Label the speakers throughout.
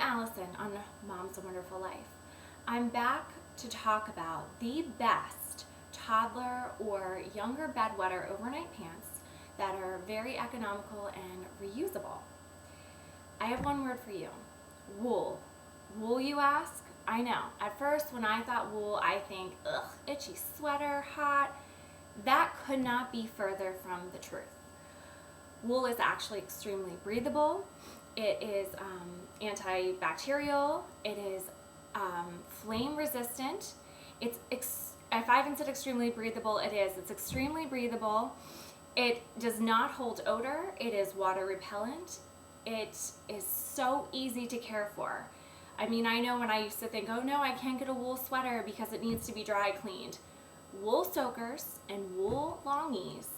Speaker 1: Allison on Mom's Wonderful Life. I'm back to talk about the best toddler or younger bedwetter overnight pants that are very economical and reusable. I have one word for you: wool. Wool, you ask? I know. At first, when I thought wool, I think, ugh, itchy sweater, hot. That could not be further from the truth. Wool is actually extremely breathable. It is anti-bacterial. It is flame resistant. If I haven't said extremely breathable, it is. It's extremely breathable. It does not hold odor. It is water repellent. It is so easy to care for. I mean, I know when I used to think, oh no, I can't get a wool sweater because it needs to be dry cleaned. Wool soakers and wool longies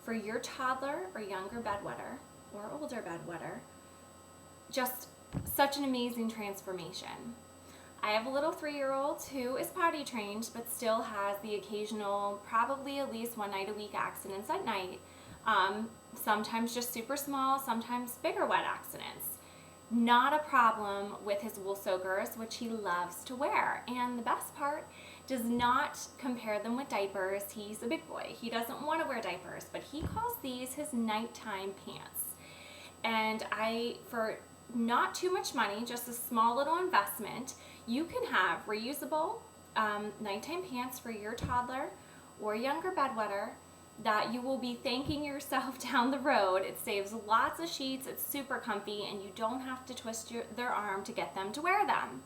Speaker 1: for your toddler or younger bedwetter or older bedwetter. Just such an amazing transformation. I have a little 3-year-old who is potty trained but still has the occasional, probably at least one night a week accidents at night. Sometimes just super small, sometimes bigger wet accidents. Not a problem with his wool soakers, which he loves to wear. And the best part, does not compare them with diapers. He's a big boy. He doesn't want to wear diapers, but he calls these his nighttime pants. And for not too much money, just a small little investment, you can have reusable nighttime pants for your toddler or younger bedwetter that you will be thanking yourself down the road. It saves lots of sheets, it's super comfy, and you don't have to twist their arm to get them to wear them.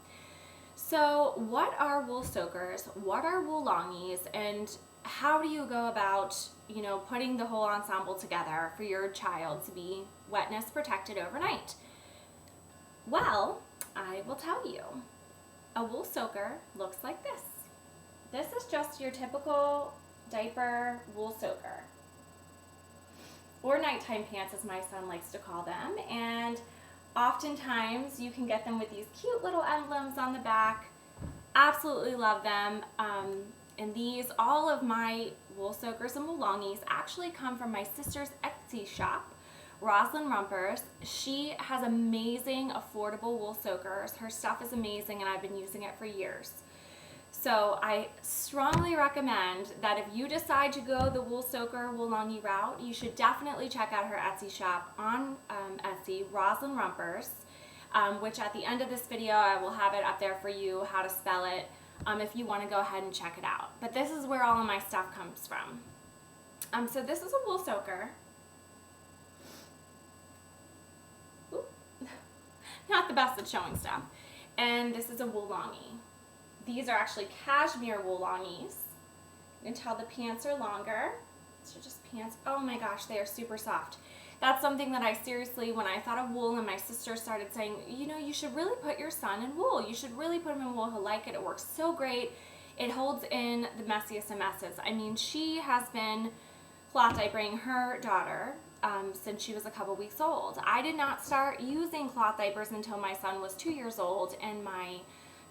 Speaker 1: So what are wool soakers? What are wool longies? And how do you go about, putting the whole ensemble together for your child to be wetness protected overnight? Well, I will tell you. A wool soaker looks like this. This is just your typical diaper wool soaker, or nighttime pants as my son likes to call them. And oftentimes you can get them with these cute little emblems on the back. Absolutely love them. And all of my wool soakers and wool longies actually come from my sister's Etsy shop, Rosalind Rumpers. She has amazing, affordable wool soakers. Her stuff is amazing, and I've been using it for years. So I strongly recommend that if you decide to go the wool soaker, wool longie route, you should definitely check out her Etsy shop on Etsy, Rosalind Rumpers, which at the end of this video, I will have it up there for you, how to spell it, if you want to go ahead and check it out. But this is where all of my stuff comes from. So this is a wool soaker. Not the best at showing stuff. And this is a wool longie. These are actually cashmere wool longies. You can tell the pants are longer. These are just pants. Oh my gosh, they are super soft. That's something that I seriously, when I thought of wool and my sister started saying, you should really put your son in wool. You should really put him in wool. He'll like it. It works so great. It holds in the messiest of messes. I mean, she has been cloth diapering her daughter since she was a couple weeks old. I did not start using cloth diapers until my son was 2 years old, and my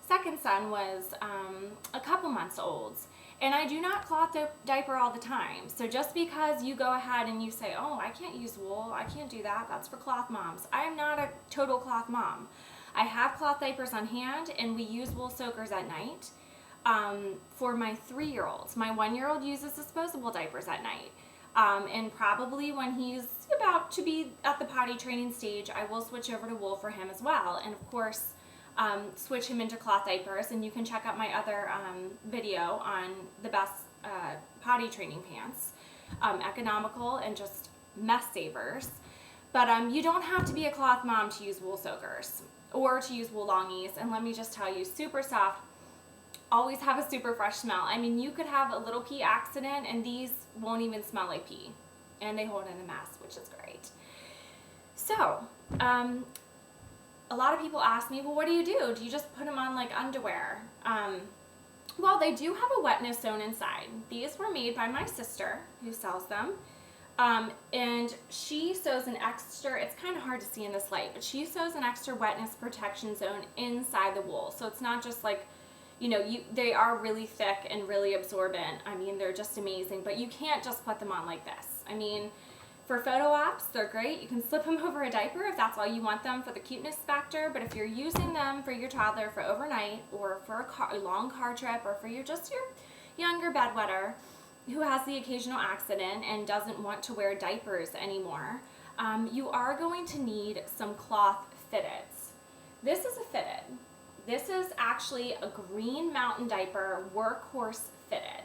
Speaker 1: second son was a couple months old. And I do not cloth diaper all the time. So just because you go ahead and you say, oh, I can't use wool, I can't do that, that's for cloth moms. I am not a total cloth mom. I have cloth diapers on hand, and we use wool soakers at night for my 3-year-olds. My 1-year-old uses disposable diapers at night. And probably when he's about to be at the potty training stage, I will switch over to wool for him as well. And of course, switch him into cloth diapers, and you can check out my other video on the best potty training pants, economical and just mess savers. But you don't have to be a cloth mom to use wool soakers or to use wool longies. And let me just tell you, super soft, always have a super fresh smell. I mean, you could have a little pee accident and these won't even smell like pee, and they hold in a mess, which is great. So a lot of people ask me, well, what do you do? Do you just put them on like underwear? Well, they do have a wetness zone inside. These were made by my sister who sells them. And she sews an extra, it's kind of hard to see in this light, but she sews an extra wetness protection zone inside the wool. So it's not just like, they are really thick and really absorbent. I mean, they're just amazing, but you can't just put them on like this. I mean, For photo ops, they're great. You can slip them over a diaper if that's all you want them for the cuteness factor. But if you're using them for your toddler for overnight or for a long car trip or for just your younger bedwetter who has the occasional accident and doesn't want to wear diapers anymore, you are going to need some cloth fitteds. This is a fitted. This is actually a Green Mountain diaper, workhorse fitted.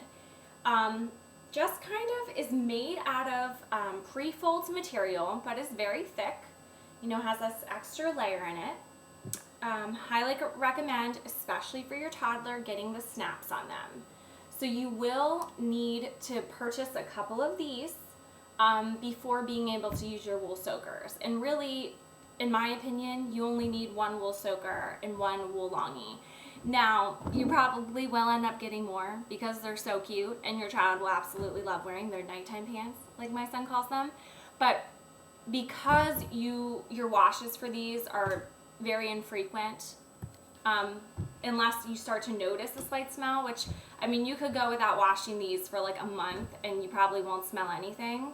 Speaker 1: Just kind of is made out of pre-folds material, but is very thick. Has this extra layer in it. Highly recommend, especially for your toddler, getting the snaps on them. So you will need to purchase a couple of these before being able to use your wool soakers. And really, in my opinion, you only need one wool soaker and one wool longie. Now, you probably will end up getting more because they're so cute and your child will absolutely love wearing their nighttime pants, like my son calls them. But because your washes for these are very infrequent, unless you start to notice a slight smell, which, I mean, you could go without washing these for like a month and you probably won't smell anything.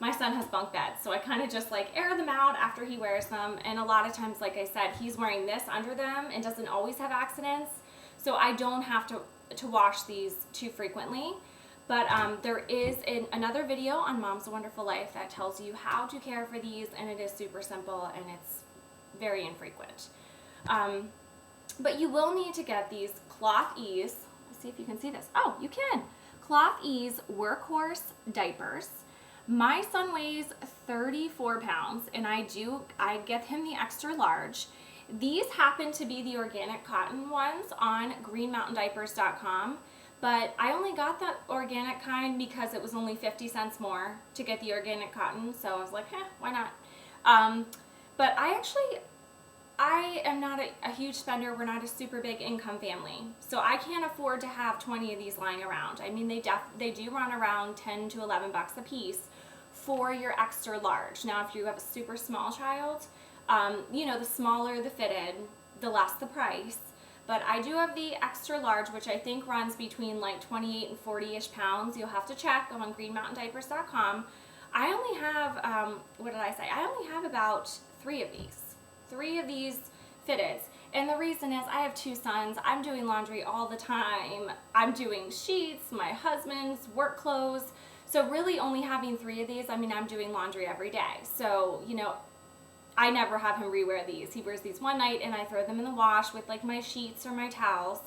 Speaker 1: My son has bunk beds, so I kind of just like air them out after he wears them. And a lot of times, like I said, he's wearing this under them and doesn't always have accidents. So I don't have to wash these too frequently. But there is another video on Mom's Wonderful Life that tells you how to care for these, and it is super simple and it's very infrequent. But you will need to get these Cloth Ease. Let's see if you can see this. Oh, you can. Cloth Ease Workhorse Diapers. My son weighs 34 pounds, and I get him the extra large. These happen to be the organic cotton ones on greenmountaindiapers.com, but I only got the organic kind because it was only 50 cents more to get the organic cotton, so I was like, why not? But I am not a huge spender. We're not a super big income family, so I can't afford to have 20 of these lying around. I mean, they do run around 10 to 11 bucks a piece for your extra large. Now, if you have a super small child, the smaller the fitted, the less the price. But I do have the extra large, which I think runs between like 28 and 40-ish pounds. You'll have to check on greenmountaindiapers.com. I only have, I only have about 3 of these. 3 of these fitteds. And the reason is I have 2 sons. I'm doing laundry all the time. I'm doing sheets, my husband's work clothes. So really only having 3 of these, I mean, I'm doing laundry every day. So, I never have him rewear these. He wears these one night and I throw them in the wash with like my sheets or my towels.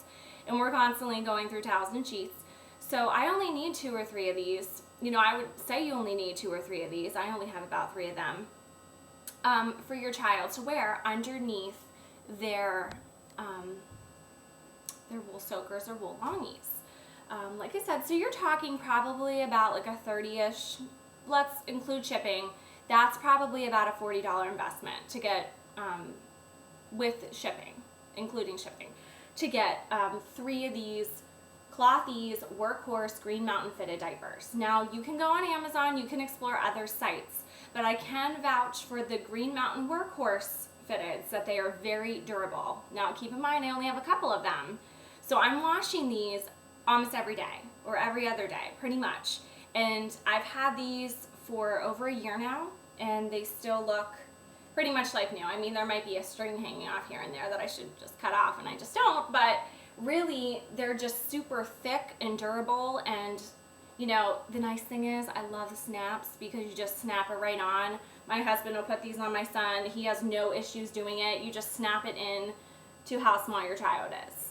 Speaker 1: And we're constantly going through towels and sheets. So I only need 2 or 3 of these. I would say you only need 2 or 3 of these. I only have about 3 of them. For your child to wear underneath their wool soakers or wool longies. Like I said, so you're talking probably about like a 30-ish, let's include shipping, that's probably about a $40 investment to get, with shipping, including shipping, to get 3 of these Cloth Ease Workhorse Green Mountain fitted diapers. Now, you can go on Amazon, you can explore other sites, but I can vouch for the Green Mountain Workhorse fitteds that they are very durable. Now, keep in mind, I only have a couple of them, so I'm washing these almost every day or every other day, pretty much. And I've had these for over a year now, and they still look pretty much like new. I mean, there might be a string hanging off here and there that I should just cut off, and I just don't, but really, they're just super thick and durable. And the nice thing is I love the snaps because you just snap it right on. My husband will put these on my son. He has no issues doing it. You just snap it in to how small your child is.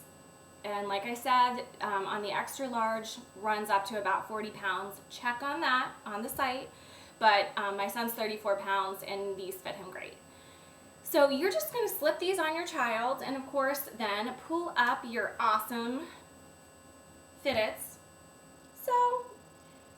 Speaker 1: And like I said, on the extra large, runs up to about 40 pounds. Check on that on the site. But my son's 34 pounds and these fit him great. So you're just going to slip these on your child, and of course then pull up your awesome fitteds. So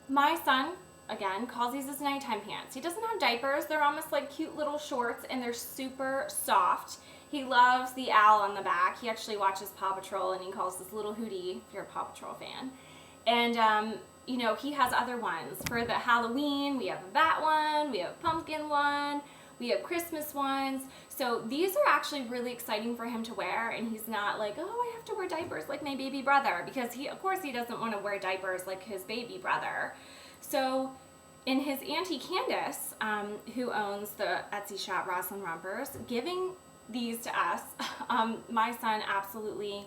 Speaker 1: my son, again, calls these his nighttime pants. He doesn't have diapers. They're almost like cute little shorts, and they're super soft. He loves the owl on the back. He actually watches Paw Patrol, and he calls this little Hootie, if you're a Paw Patrol fan. And he has other ones. For the Halloween, we have a bat one, we have a pumpkin one, we have Christmas ones. So these are actually really exciting for him to wear, and he's not like, oh, I have to wear diapers like my baby brother, because of course he doesn't want to wear diapers like his baby brother. So, in his Auntie Candace, who owns the Etsy shop Rosalind Rompers, giving these to us, my son absolutely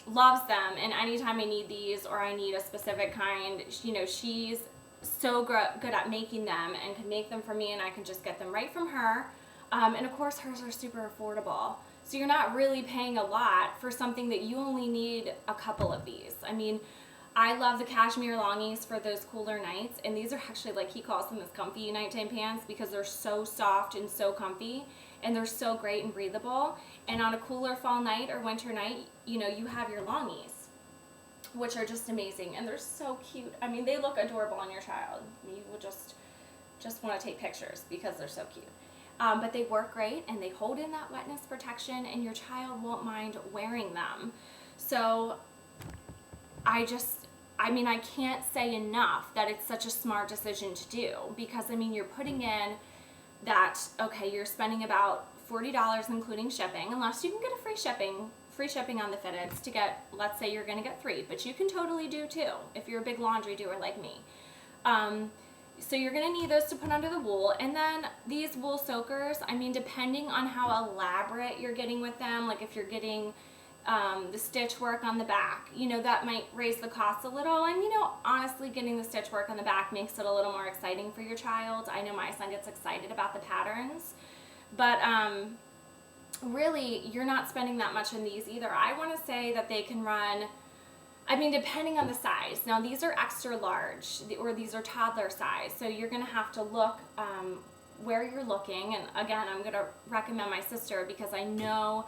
Speaker 1: loves them, and anytime I need these or I need a specific kind, you know, she's so good at making them and can make them for me, and I can just get them right from her. And of course hers are super affordable, so you're not really paying a lot for something that you only need a couple of these. I mean, I love the cashmere longies for those cooler nights, and these are actually, like he calls them, as comfy nighttime pants because they're so soft and so comfy, and they're so great and breathable. And on a cooler fall night or winter night, you know, you have your longies, which are just amazing, and they're so cute. I mean, they look adorable on your child. You will just want to take pictures because they're so cute. But they work great, and they hold in that wetness protection, and your child won't mind wearing them. So I mean, I can't say enough that it's such a smart decision to do, because I mean, you're putting in that, okay, you're spending about $40 including shipping, unless you can get a free shipping on the fitteds to get, let's say you're going to get 3, but you can totally do 2 if you're a big laundry doer like me. So you're going to need those to put under the wool. And then these wool soakers, I mean, depending on how elaborate you're getting with them, like if you're getting the stitch work on the back, you know, that might raise the cost a little. And, you know, honestly, getting the stitch work on the back makes it a little more exciting for your child. I know my son gets excited about the patterns, but really, you're not spending that much on these either. I want to say that they can run, I mean, depending on the size. Now, these are extra large, or these are toddler size, so you're going to have to look where you're looking. And again, I'm going to recommend my sister because I know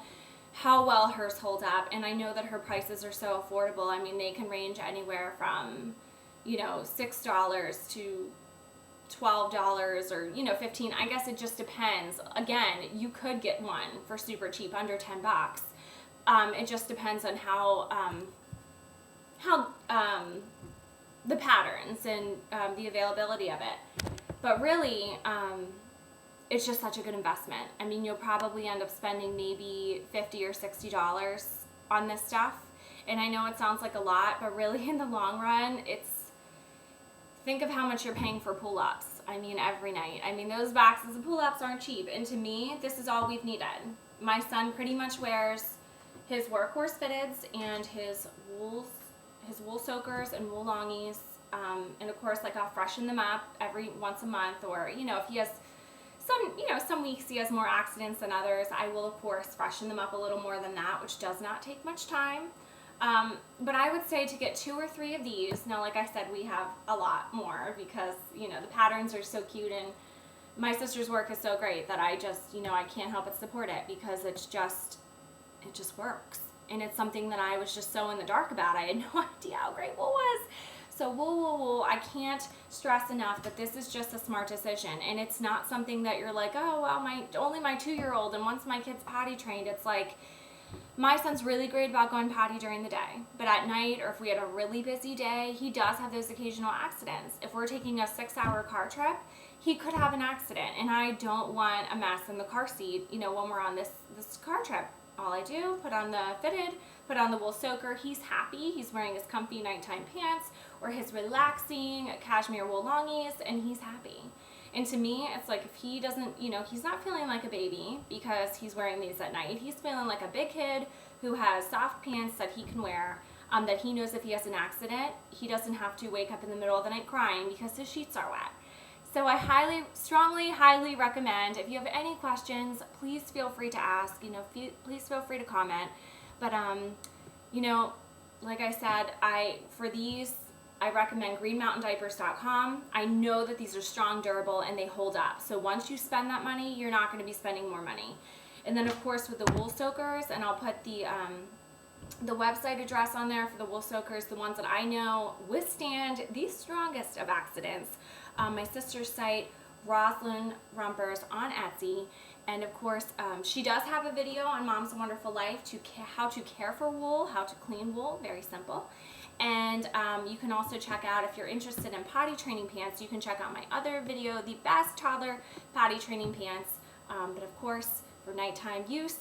Speaker 1: how well hers hold up, and I know that her prices are so affordable. I mean, they can range anywhere from, you know, $6 to $12 or, you know, $15. I guess it just depends. Again, you could get one for super cheap, under $10. It just depends on how the patterns and the availability of it. But really, it's just such a good investment. I mean, you'll probably end up spending maybe $50 or $60 on this stuff. And I know it sounds like a lot, but really in the long run, think of how much you're paying for pull-ups. I mean, every night. I mean, those boxes of pull-ups aren't cheap. And to me, this is all we've needed. My son pretty much wears his workhorse fitteds and his wool soakers and wool longies. And of course, like, I'll freshen them up every once a month, or, you know, if he has some weeks he has more accidents than others, I will of course freshen them up a little more than that, which does not take much time. But I would say to get 2 or 3 of these. Now, like I said, we have a lot more because, you know, the patterns are so cute, and my sister's work is so great that I just, you know, I can't help but support it because it just works. And it's something that I was just so in the dark about. I had no idea how great wool was. So wool, I can't stress enough that this is just a smart decision. And it's not something that you're like, oh, well, only my 2-year-old, and once my kid's potty trained. It's like, my son's really great about going potty during the day, but at night, or if we had a really busy day, he does have those occasional accidents. If we're taking a 6-hour car trip, he could have an accident, and I don't want a mess in the car seat, you know, when we're on this car trip. All I do, put on the fitted, put on the wool soaker, he's happy, he's wearing his comfy nighttime pants, or his relaxing cashmere wool longies, and he's happy. And to me, it's like, if he doesn't, you know, he's not feeling like a baby because he's wearing these at night. He's feeling like a big kid who has soft pants that he can wear, that he knows if he has an accident, he doesn't have to wake up in the middle of the night crying because his sheets are wet. So I highly recommend. If you have any questions, please feel free to ask. You know, please feel free to comment. But you know, like I said, for these, I recommend greenmountaindiapers.com. I know that these are strong, durable, and they hold up. So once you spend that money, you're not going to be spending more money. And then of course with the wool soakers, and I'll put the website address on there for the wool soakers, the ones that I know withstand the strongest of accidents. My sister's site, Rosalind Rompers on Etsy. And of course, she does have a video on Mom's Wonderful Life how to care for wool, how to clean wool, very simple. And you can also check out, if you're interested in potty training pants, you can check out my other video, the best toddler potty training pants. But of course, for nighttime use,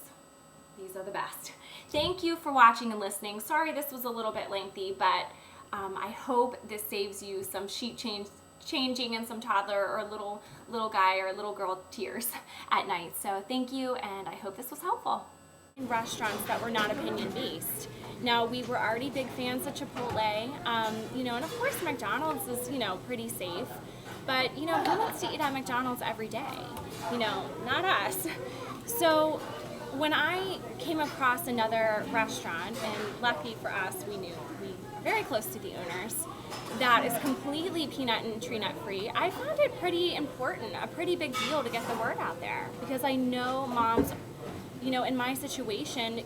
Speaker 1: these are the best. Thank you for watching and listening. Sorry this was a little bit lengthy, but I hope this saves you some sheet change changing in some toddler or little guy or little girl tears at night. So thank you, and I hope this was helpful. In restaurants that were not opinion based. Now, we were already big fans of Chipotle, and of course McDonald's is, pretty safe, but, who wants to eat at McDonald's every day? Not us. So when I came across another restaurant, and lucky for us, we were very close to the owners, that is completely peanut and tree nut free, I found it pretty important, a pretty big deal to get the word out there, because I know moms, in my situation,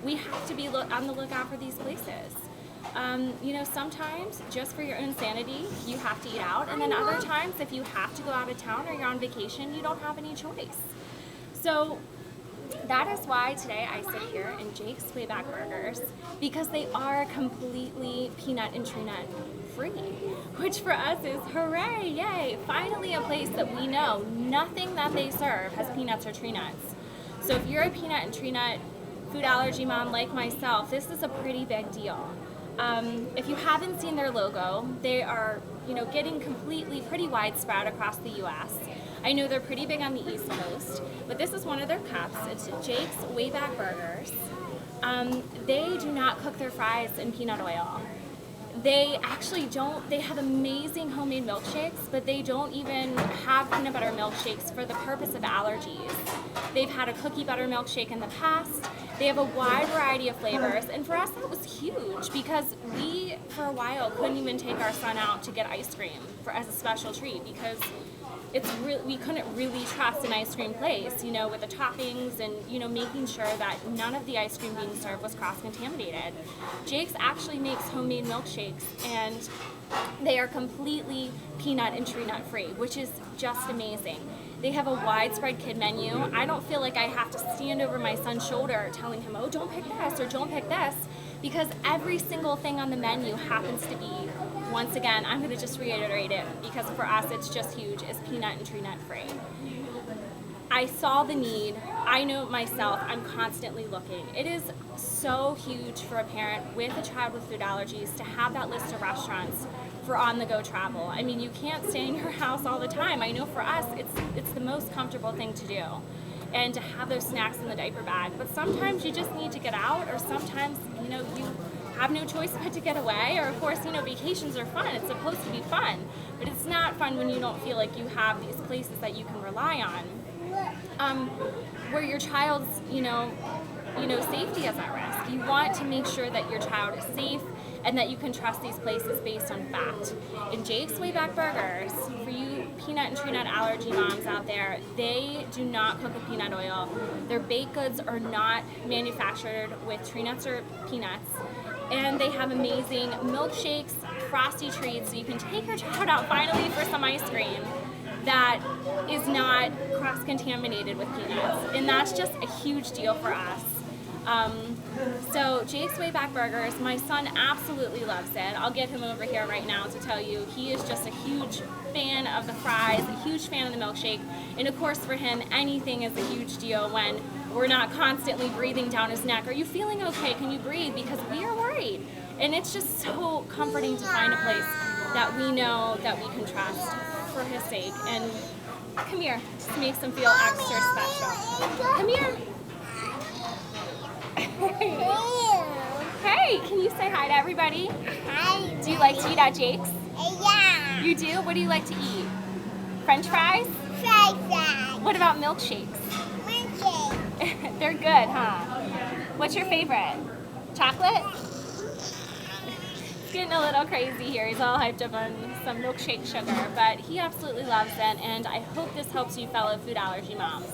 Speaker 1: we have to be on the lookout for these places. Sometimes just for your own sanity, you have to eat out, and then other times if you have to go out of town or you're on vacation, you don't have any choice. So that is why today I sit here in Jake's Wayback Burgers, because they are completely peanut and tree nut free, which for us is hooray, yay, finally a place that we know nothing that they serve has peanuts or tree nuts. So if you're a peanut and tree nut food allergy mom like myself, this is a pretty big deal. If you haven't seen their logo, they are, getting pretty widespread across the U.S. I know they're pretty big on the East Coast, but this is one of their cups. It's Jake's Wayback Burgers. They do not cook their fries in peanut oil. They actually don't. They have amazing homemade milkshakes, but they don't even have peanut butter milkshakes for the purpose of allergies. They've had a cookie butter milkshake in the past. They have a wide variety of flavors, and for us that was huge, because we, for a while, couldn't even take our son out to get ice cream as a special treat, because we couldn't really trust an ice cream place, with the toppings and, making sure that none of the ice cream being served was cross-contaminated. Jake's actually makes homemade milkshakes, and they are completely peanut and tree nut free, which is just amazing. They have a widespread kid menu. I don't feel like I have to stand over my son's shoulder telling him, oh, don't pick this or don't pick this, because every single thing on the menu happens to be, once again, I'm going to just reiterate it, because for us it's just huge, is peanut and tree nut free. I saw the need. I know myself, I'm constantly looking. It is so huge for a parent with a child with food allergies to have that list of restaurants for on-the-go travel. I mean, you can't stay in your house all the time. I know for us, it's the most comfortable thing to do, and to have those snacks in the diaper bag. But sometimes you just need to get out, or sometimes, you have no choice but to get away. Or of course, vacations are fun. It's supposed to be fun, but it's not fun when you don't feel like you have these places that you can rely on, where your child's, safety is at risk. You want to make sure that your child is safe and that you can trust these places based on fact. In Jake's Wayback Burgers, for you peanut and tree nut allergy moms out there, they do not cook with peanut oil. Their baked goods are not manufactured with tree nuts or peanuts. And they have amazing milkshakes, frosty treats, so you can take your child out finally for some ice cream that is not cross-contaminated with peanuts. And that's just a huge deal for us. So Jake's Wayback Burgers, my son absolutely loves it. I'll get him over here right now to tell you he is just a huge fan of the fries, a huge fan of the milkshake, and of course for him anything is a huge deal when we're not constantly breathing down his neck. Are you feeling okay? Can you breathe? Because we are worried. And it's just so comforting to find a place that we know that we can trust for his sake. And come here, just makes him feel extra special. Come here. Hey, can you say hi to everybody?
Speaker 2: Hi.
Speaker 1: Do you like to eat at Jake's?
Speaker 2: Yeah.
Speaker 1: You do? What do you like to eat? French fries?
Speaker 2: Fries.
Speaker 1: What about milkshakes?
Speaker 2: Milkshake.
Speaker 1: They're good, huh? What's your favorite? Chocolate? He's getting a little crazy here. He's all hyped up on some milkshake sugar, but he absolutely loves it, and I hope this helps you fellow food allergy moms.